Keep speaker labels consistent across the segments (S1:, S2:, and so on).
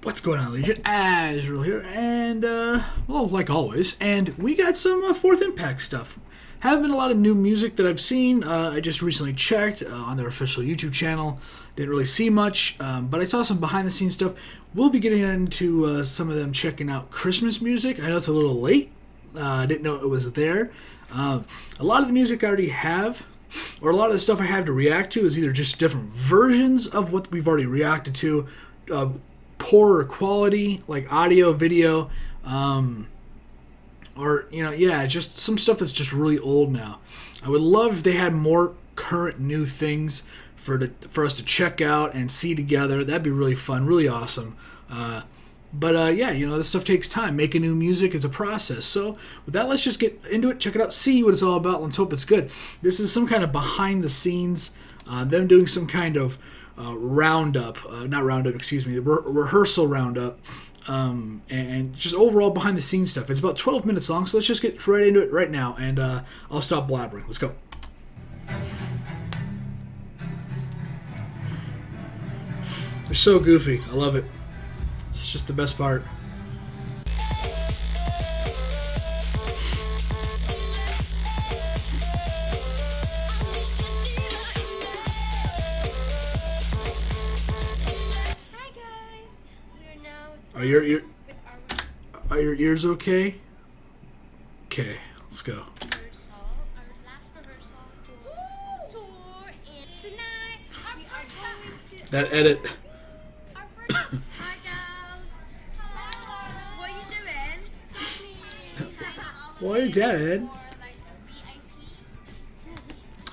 S1: What's going on, Legion? Azrael here, and, well, like always, and we got some Fourth Impact stuff. Haven't been a lot of new music that I've seen. I just recently checked on their official YouTube channel. Didn't really see much, but I saw some behind-the-scenes stuff. We'll be getting into some of them checking out Christmas music. I know it's a little late. I didn't know it was there. A lot of the music I already have, or a lot of the stuff I have to react to, is either just different versions of what we've already reacted to, poorer quality, like audio, video, or, you know, yeah, just some stuff that's just really old now. I would love if they had more current new things for us to check out and see together. That'd be really fun, really awesome. But yeah, you know, this stuff takes time. Making new music is a process. So with that, let's just get into it, check it out, see what it's all about. Let's hope it's good. This is some kind of behind the scenes, them doing some kind of roundup, the rehearsal roundup, and just overall behind the scenes stuff. It's about 12 minutes long, so let's just get right into it right now, and I'll stop blabbering. Let's go. They're so goofy. I love it. It's just the best part. Are your ears okay? Okay, let's go.
S2: Rehearsal, our last rehearsal tour, and tonight we are going to
S1: That edit.
S2: our first. Hi guys. Hello. What are you doing?
S1: Why are you dead?
S2: Or like a VIP.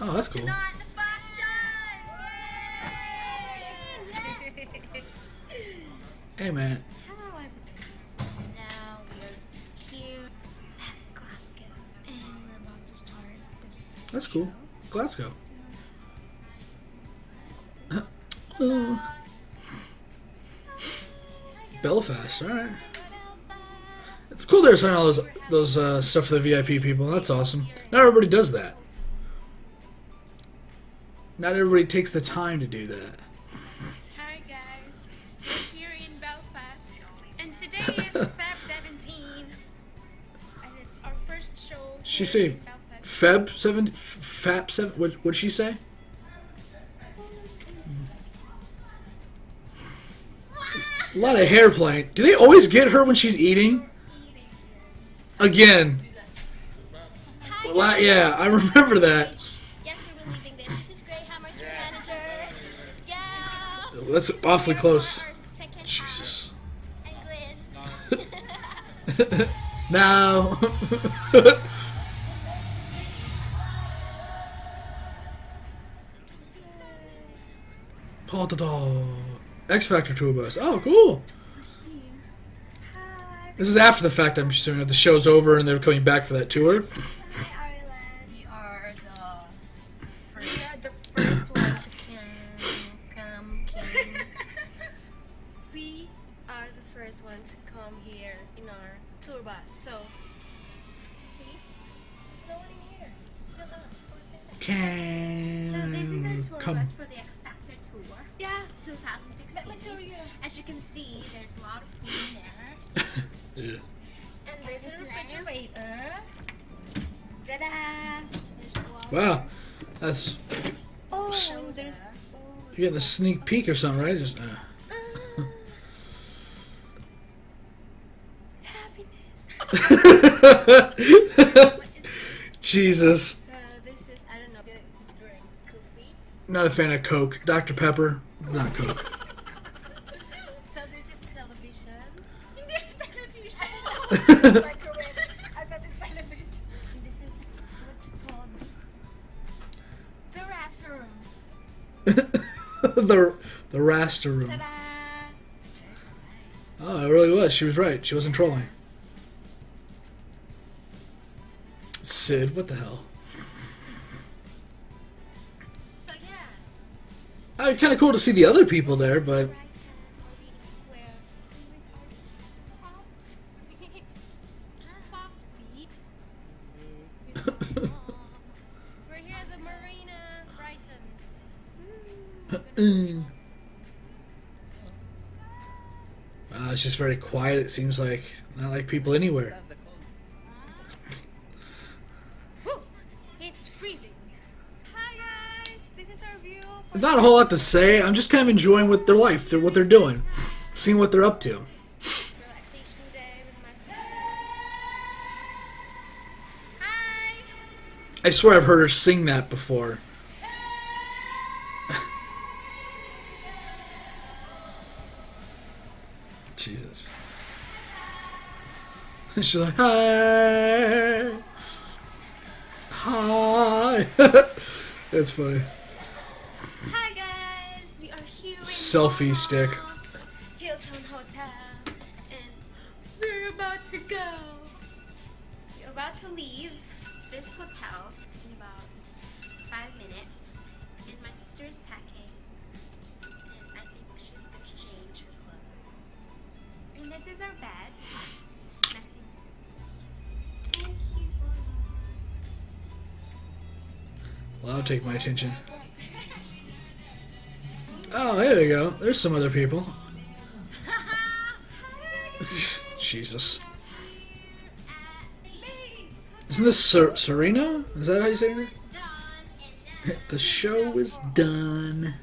S1: Oh, that's cool.
S2: Not the fashion.
S1: Hey, man.
S2: Hello, now we are here at Glasgow, and we're about to start this.
S1: That's cool. Glasgow. Belfast, alright. It's cool they're signing all those stuff for the VIP people. That's awesome. Not everybody does that. Not everybody takes the time to do that.
S2: Hi guys, we're here in Belfast, and today is Feb 17, and it's our first show.
S1: She
S2: here
S1: say
S2: in Belfast.
S1: Feb 7? Fap 7? What'd she say? A lot of hair playing. Do they always get her when she's eating? Again.
S2: Hi,
S1: Yeah, I remember that.
S2: yes, we're releasing this. This is Graham, our tour manager. Yeah.
S1: That's awfully close.
S2: Our second
S1: Jesus.
S2: half, and Glenn.
S1: Now. X Factor tour bus. Oh, cool.
S2: Hi.
S1: This is after the fact, I'm assuming, that the show's over and they're coming back for that tour.
S2: Hi, Ireland. We are the first one to come. We are the first one to come here in our tour bus. So, see, there's no one in here. It's just us.
S1: Can
S3: So this is our tour
S1: come.
S3: bus for the X Factor tour
S2: Yeah.
S3: 2016.
S2: Let me show you.
S3: As you can see, there's a lot of food in there.
S1: Yeah.
S2: And there's a
S3: This is
S2: refrigerator. Ta-da!
S3: There's a lot.
S1: Wow. That's.
S2: Oh,
S1: S-
S2: there's.
S1: You're getting a sneak peek or something, right? Just.
S2: Happiness.
S1: Jesus.
S2: So this is, I don't know, drink coffee.
S1: Not a fan of Coke. Dr. Pepper, not Coke.
S2: So this is television. Television. Microwave. I thought it's television. This is what you call the restroom.
S1: the raster room.
S2: Ta-da!
S1: Oh, it really was. She was right. She wasn't trolling. Sid, what the hell?
S2: So yeah.
S1: Kind of cool to see the other people there, but
S2: Right hand square with our Popsy. We're here at the Marina, Brighton.
S1: Mm. It's just very quiet. It seems like not like people anywhere.
S3: Whew, it's freezing. Hi guys, this is our view.
S1: Not a whole lot to say. I'm just kind of enjoying what their life, what they're doing, seeing what they're up to.
S3: Relaxation day with my sister. Hi.
S1: I swear I've heard her sing that before. Jesus. She's like, hi. Hi. That's funny.
S3: Hi guys, we are here in
S1: Selfie stick.
S3: Hilton Hotel, and we're about to go. We're about to leave this hotel in about 5 minutes, and my sister is packing, and I think she's going to change her clothes. And this is our bed. Messy. Thank you.
S1: Well, that'll take my attention. Oh, there we go. There's some other people. Jesus. Isn't this Serena? Is that how you say her? The show is done.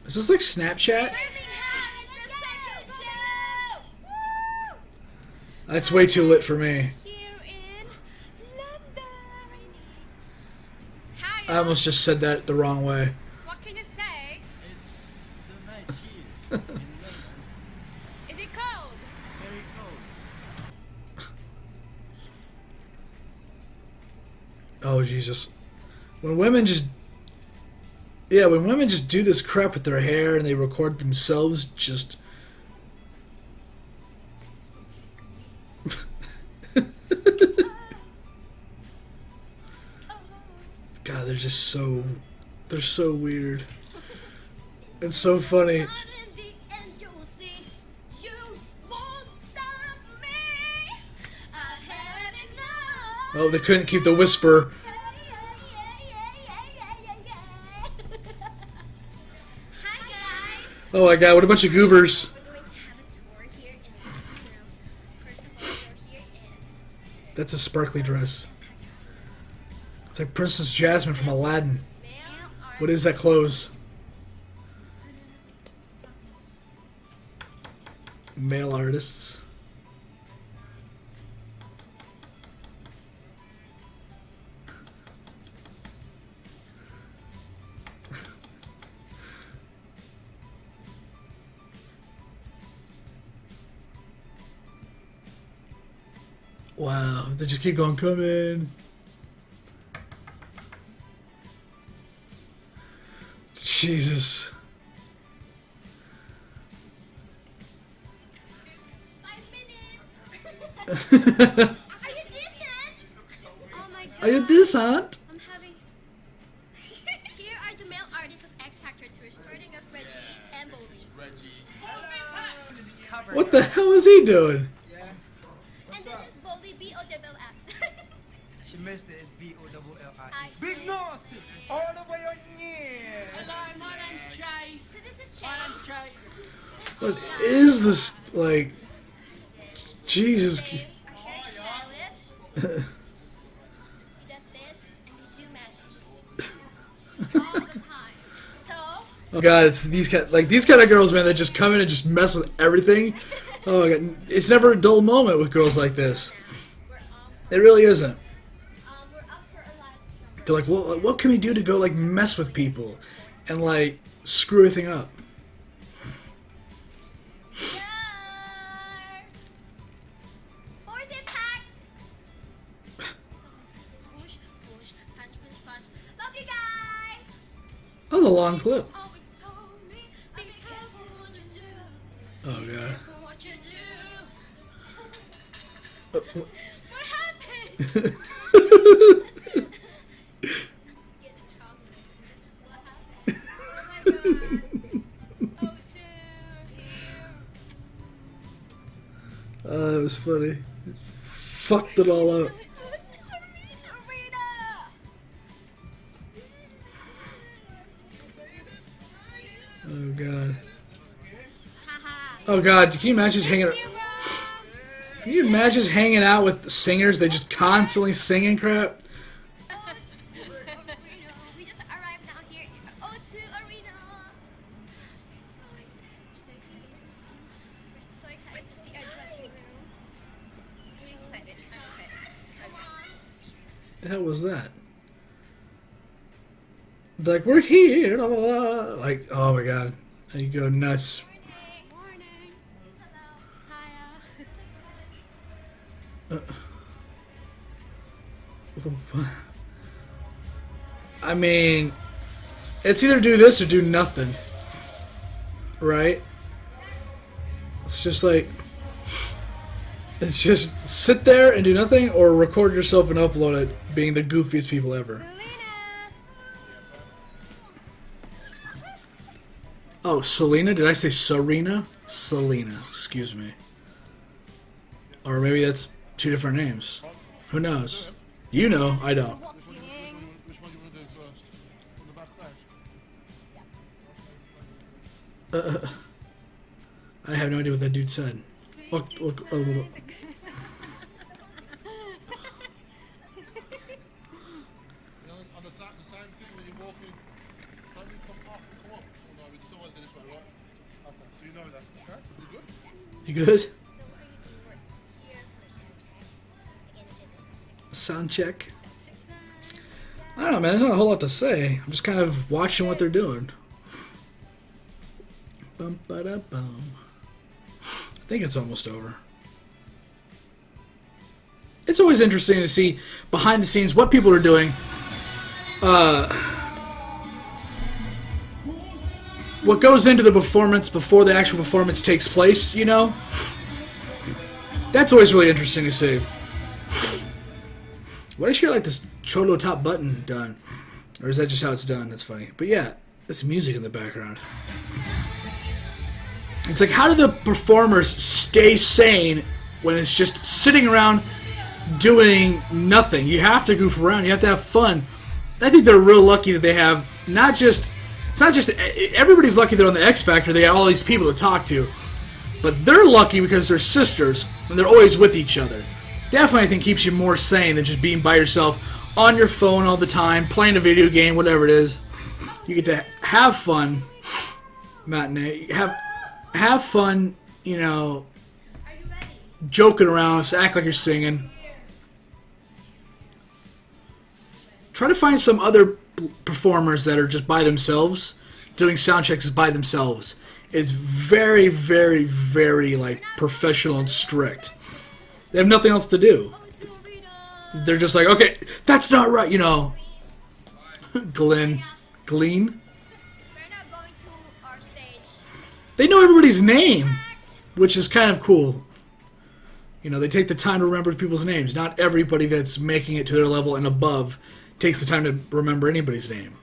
S1: Is this like Snapchat? That's way too lit for me.
S3: Here in London.
S1: I almost just said that the wrong way.
S3: What can you say?
S4: It's a nice heat in London.
S3: Is it cold?
S4: Very cold.
S1: Oh, Jesus. When women just... Yeah, when women just do this crap with their hair and they record themselves just... God, they're just so... They're so weird. It's so funny.
S3: Not in the end, you'll see. You won't stop me. I had enough.
S1: Oh, they couldn't keep the whisper.
S3: Hi guys.
S1: Oh my God, what a bunch of goobers.
S3: We're going to have a tour here in this room. First of all, we're here in
S1: That's a sparkly dress. It's like Princess Jasmine from Aladdin.
S3: male
S1: What is that clothes? Male artists. Wow, they just keep going, come in. Jesus.
S3: 5 minutes. Are you decent? Oh my god.
S1: Are you decent?
S3: I'm having. Here are the male artists of X Factor tour, starting with Reggie and Boldy.
S1: What the hell is he doing?
S4: Yeah.
S3: And
S4: What's
S3: this
S4: up?
S3: is Boldy B-O-double-F.
S4: She missed it. It's B-O-double-L-I.
S3: I
S4: Big
S3: see.
S4: nasty. All the way on here.
S5: Hello, my name's Jay.
S3: So this is Shay.
S5: My name's Jay.
S1: What is this, like, Jesus.
S3: James, our hairstylist. He does this and we do magic. All the time. So,
S1: Oh God, it's these kind of girls, man, that just come in and just mess with everything. Oh my God, it's never a dull moment with girls like this.
S3: we're
S1: It really isn't.
S3: we're up for our last
S1: They're like, well, what can we do to go like mess with people and like screw everything up?
S3: For the pack. Push, push, punch, punch, punch. Love you guys.
S1: That was a long clip.
S3: Always told me, be careful what you do.
S1: Oh God.
S3: Careful what you do.
S1: Uh,
S3: What happened? Get the chocolate. This is what happened. Oh my god. Oh,
S1: That was funny. Fucked it all up. Oh god.
S3: Haha.
S1: Oh god, can you imagine just hanging Can you imagine just hanging out with singers that just constantly singing crap?
S3: We just arrived now here in O2 Arena. We're so excited to see our dressing room. So excited. Come on.
S1: The hell was that? Like, we're here, blah, blah, blah. Like, oh my god. You go nuts.
S3: Morning. Hello. Hiya.
S1: I mean, it's either do this or do nothing. Right? It's just like, it's just sit there and do nothing or record yourself and upload it being the goofiest people ever. Oh, Selena? Did I say Serena? Selena, excuse me. Or maybe that's two different names. Who knows? You know, I don't.
S6: Which one do you want to do first? On the back ledge?
S1: I have no idea what that dude said. Look,
S6: You know, on the same thing when you're walking, don't you come off and come up? Oh no, we just always go this way, right? Okay, so you know that. Okay, you good?
S1: you good?
S3: So what are you doing? We're here for
S1: Sound
S3: sound check. Again,
S1: check.
S3: Sound check time.
S1: I don't know, man. There's not a whole lot to say. I'm just kind of watching what they're doing. Bum ba da bum. I think it's almost over. It's always interesting to see behind the scenes what people are doing. What goes into the performance before the actual performance takes place, you know? That's always really interesting to see. Why does she like this cholo top button done? Or is that just how it's done? That's funny. But yeah, it's music in the background. It's like, how do the performers stay sane when it's just sitting around doing nothing? You have to goof around. You have to have fun. I think they're real lucky that they have not just... It's not just... Everybody's lucky they're on the X Factor. They got all these people to talk to. But they're lucky because they're sisters and they're always with each other. Definitely, I think, keeps you more sane than just being by yourself on your phone all the time, playing a video game, whatever it is. You get to have fun. Matinee. Have fun, you know, joking around, so act like you're singing. Try to find some other performers that are just by themselves, doing sound checks by themselves. It's very, very, very, like, professional and strict. They have nothing else to do. They're just like, okay, that's not right, you know. Glean.
S3: We're not going to our stage.
S1: They know everybody's name, which is kind of cool. You know, they take the time to remember people's names. Not everybody that's making it to their level and above takes the time to remember anybody's name,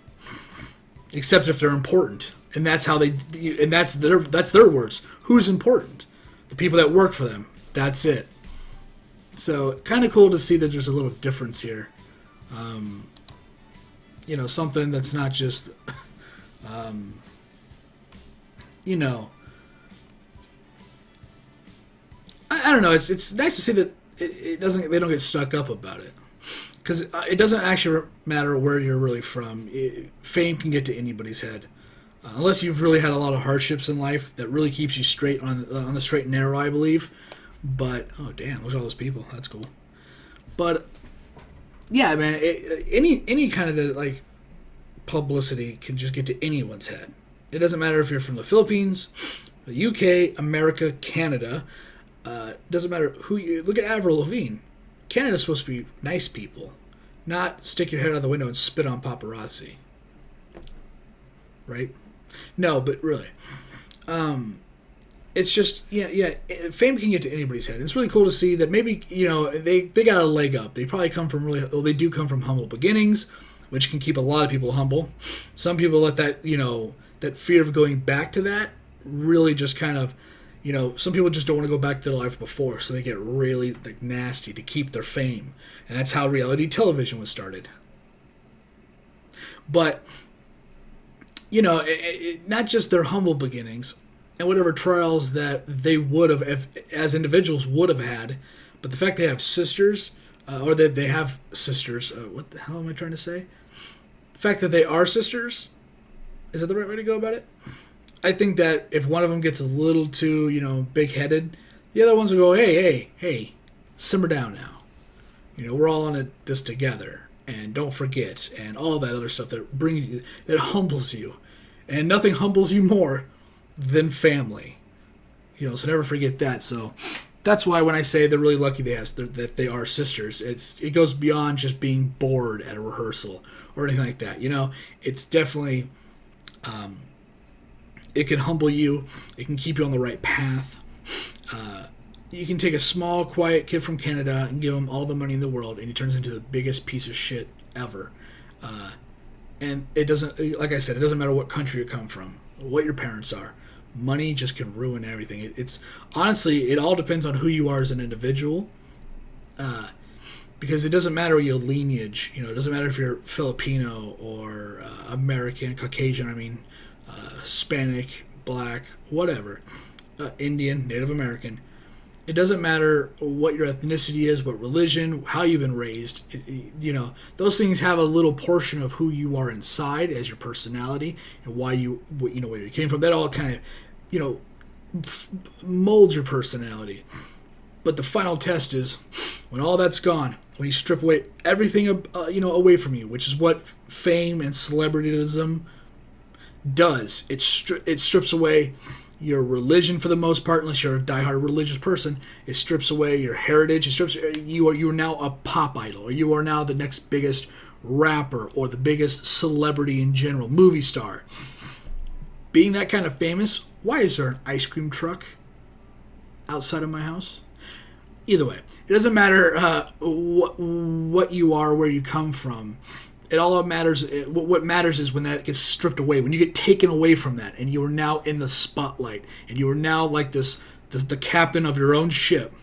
S1: except if they're important. And that's how they. And that's their words. Who's important? The people that work for them. That's it. So, kind of cool to see that there's a little difference here. You know, something that's not just. You know, I don't know. It's nice to see that it doesn't. They don't get stuck up about it, because it doesn't actually matter where you're really from. Fame can get to anybody's head, unless you've really had a lot of hardships in life that really keeps you straight on the straight and narrow, I believe. But oh damn, look at all those people. That's cool. But yeah, man, any kind of the, like, publicity can just get to anyone's head. It doesn't matter if you're from the Philippines, the UK, America, Canada. Doesn't matter who you look at. Avril Lavigne. Canada's supposed to be nice people, not stick your head out the window and spit on paparazzi. Right? No, but really, it's just yeah. Fame can get to anybody's head. It's really cool to see that maybe, you know, they got a leg up. They probably come from they do come from humble beginnings, which can keep a lot of people humble. Some people let that, you know, that fear of going back to that really just kind of, you know, some people just don't want to go back to their life before, so they get really, like, nasty to keep their fame. And that's how reality television was started. But not just their humble beginnings and whatever trials that they would have, as individuals, would have had, but the fact they have sisters, or that they have sisters. What the hell am I trying to say? The fact that they are sisters, is that the right way to go about it? I think that if one of them gets a little too, big-headed, the other ones will go, hey, simmer down now. We're all in this together, and don't forget, and all that other stuff that humbles you. And nothing humbles you more than family. So never forget that. So that's why when I say they're really lucky that they are sisters, it goes beyond just being bored at a rehearsal or anything like that. It's definitely, it can humble you. It can keep you on the right path. You can take a small, quiet kid from Canada and give him all the money in the world, and he turns into the biggest piece of shit ever. And it doesn't, like I said, it doesn't matter what country you come from, what your parents are. Money just can ruin everything. It's honestly, it all depends on who you are as an individual. Because it doesn't matter your lineage. It doesn't matter if you're Filipino or American, Caucasian, Hispanic, Black, whatever. Indian, Native American. It doesn't matter what your ethnicity is, what religion, how you've been raised. Those things have a little portion of who you are inside as your personality and where you came from. That all kind of, molds your personality. But the final test is when all that's gone, when you strip away everything, away from you, which is what fame and celebrityism does. It strips away your religion for the most part, unless you're a diehard religious person. It strips away your heritage. It strips you are now a pop idol, or you are now the next biggest rapper or the biggest celebrity in general, movie star. Being that kind of famous, why is there an ice cream truck outside of my house? Either way, it doesn't matter what you are, where you come from. It all matters. What matters is when that gets stripped away, when you get taken away from that, and you are now in the spotlight, and you are now like the captain of your own ship,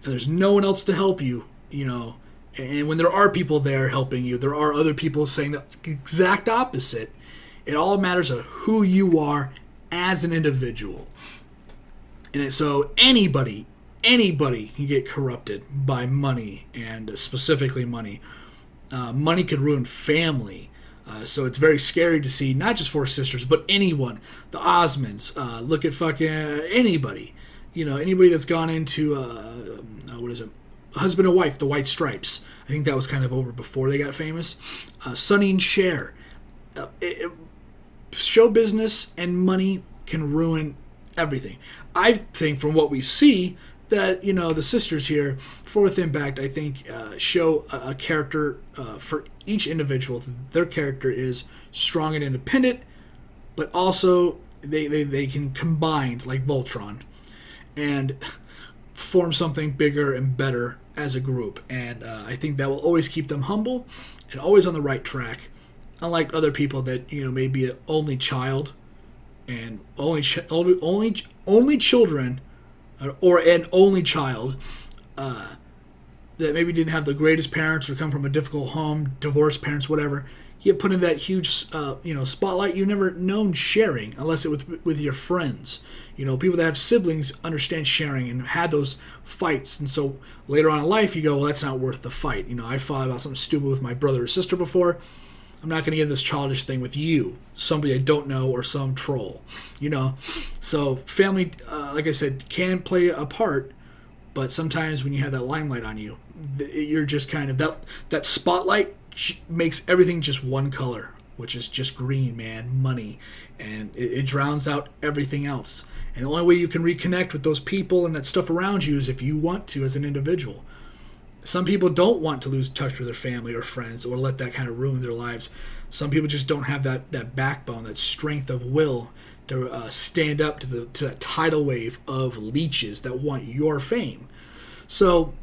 S1: and there's no one else to help you, And when there are people there helping you, there are other people saying the exact opposite. It all matters of who you are as an individual, and so anybody can get corrupted by money, and specifically money. Money could ruin family. So it's very scary to see, not just Four Sisters, but anyone. The Osmonds. Look at fucking anybody. Anybody that's gone into, husband and wife, the White Stripes. I think that was kind of over before they got famous. Sonny and Cher. Show business and money can ruin everything. I think from what we see, that the sisters here, Fourth Impact, I think show a character for each individual. Their character is strong and independent, but also they can combine like Voltron and form something bigger and better as a group. And I think that will always keep them humble and always on the right track, unlike other people that may be an only child and only children, or an only child that maybe didn't have the greatest parents or come from a difficult home, divorced parents, whatever. You get put in that huge, spotlight. You've never known sharing unless it with your friends. People that have siblings understand sharing and had those fights. And so later on in life, you go, well, that's not worth the fight. I fought about something stupid with my brother or sister before. I'm not going to get this childish thing with you, somebody I don't know, or some troll, So family, like I said, can play a part, but sometimes when you have that limelight on you, you're just kind of, that spotlight makes everything just one color, which is just green, man, money, and it drowns out everything else. And the only way you can reconnect with those people and that stuff around you is if you want to as an individual. Some people don't want to lose touch with their family or friends or let that kind of ruin their lives. Some people just don't have that backbone, that strength of will to stand up to that tidal wave of leeches that want your fame. So,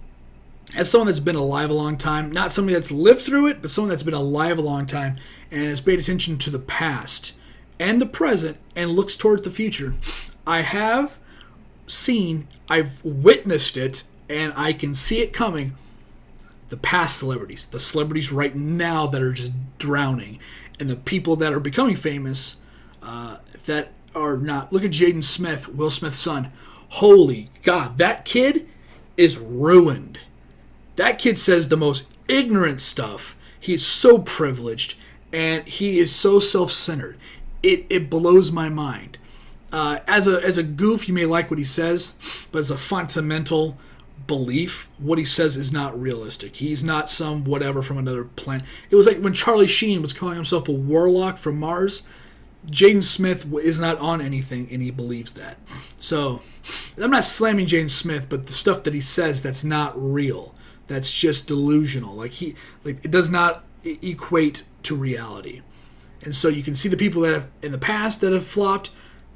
S1: as someone that's been alive a long time, not somebody that's lived through it, but someone that's been alive a long time and has paid attention to the past and the present and looks towards the future, I've witnessed it, and I can see it coming. The past celebrities, the celebrities right now that are just drowning, and the people that are becoming famous, that are not. Look at Jaden Smith, Will Smith's son. Holy God, that kid is ruined. That kid says the most ignorant stuff. He is so privileged, and he is so self-centered. It blows my mind. As a goof, you may like what he says, but as a fundamental belief, what he says is not realistic. He's not some whatever from another planet. It was like when Charlie Sheen was calling himself a warlock from Mars. Jaden Smith is not on anything, and he believes that. So, I'm not slamming Jaden Smith, but the stuff that he says that's not real. That's just delusional. It does not equate to reality. And so you can see the people that have in the past that have flopped,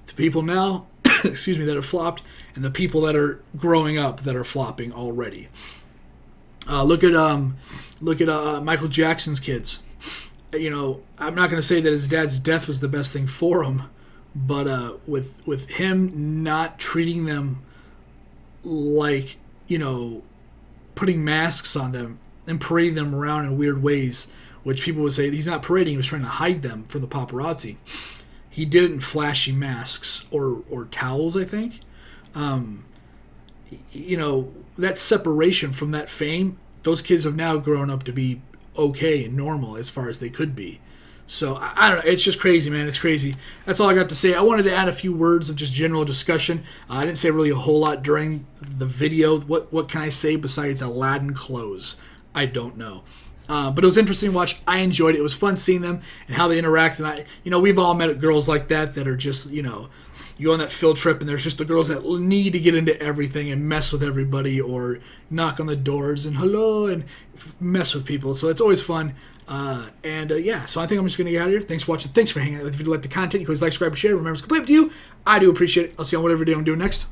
S1: the people now, excuse me, that have flopped, and the people that are growing up that are flopping already. Look at Michael Jackson's kids. You know, I'm not going to say that his dad's death was the best thing for him, but with him not treating them like, you know, putting masks on them and parading them around in weird ways, which people would say he's not parading, he was trying to hide them from the paparazzi. He did it in flashy masks or towels, I think. You know, that separation from that fame, those kids have now grown up to be okay and normal as far as they could be. So, I don't know. It's just crazy, man. It's crazy. That's all I got to say. I wanted to add a few words of just general discussion. I didn't say really a whole lot during the video. What can I say besides Aladdin clothes? I don't know. But it was interesting to watch. I enjoyed it. It was fun seeing them and how they interact. And we've all met girls like that are just, you know, you go on that field trip and there's just the girls that need to get into everything and mess with everybody or knock on the doors and hello and mess with people. So it's always fun. Yeah, so I think I'm just going to get out of here. Thanks for watching. Thanks for hanging out. If you like the content, you can always like, subscribe, and share. Remember, it's completely up to you. I do appreciate it. I'll see you on whatever video I'm doing next.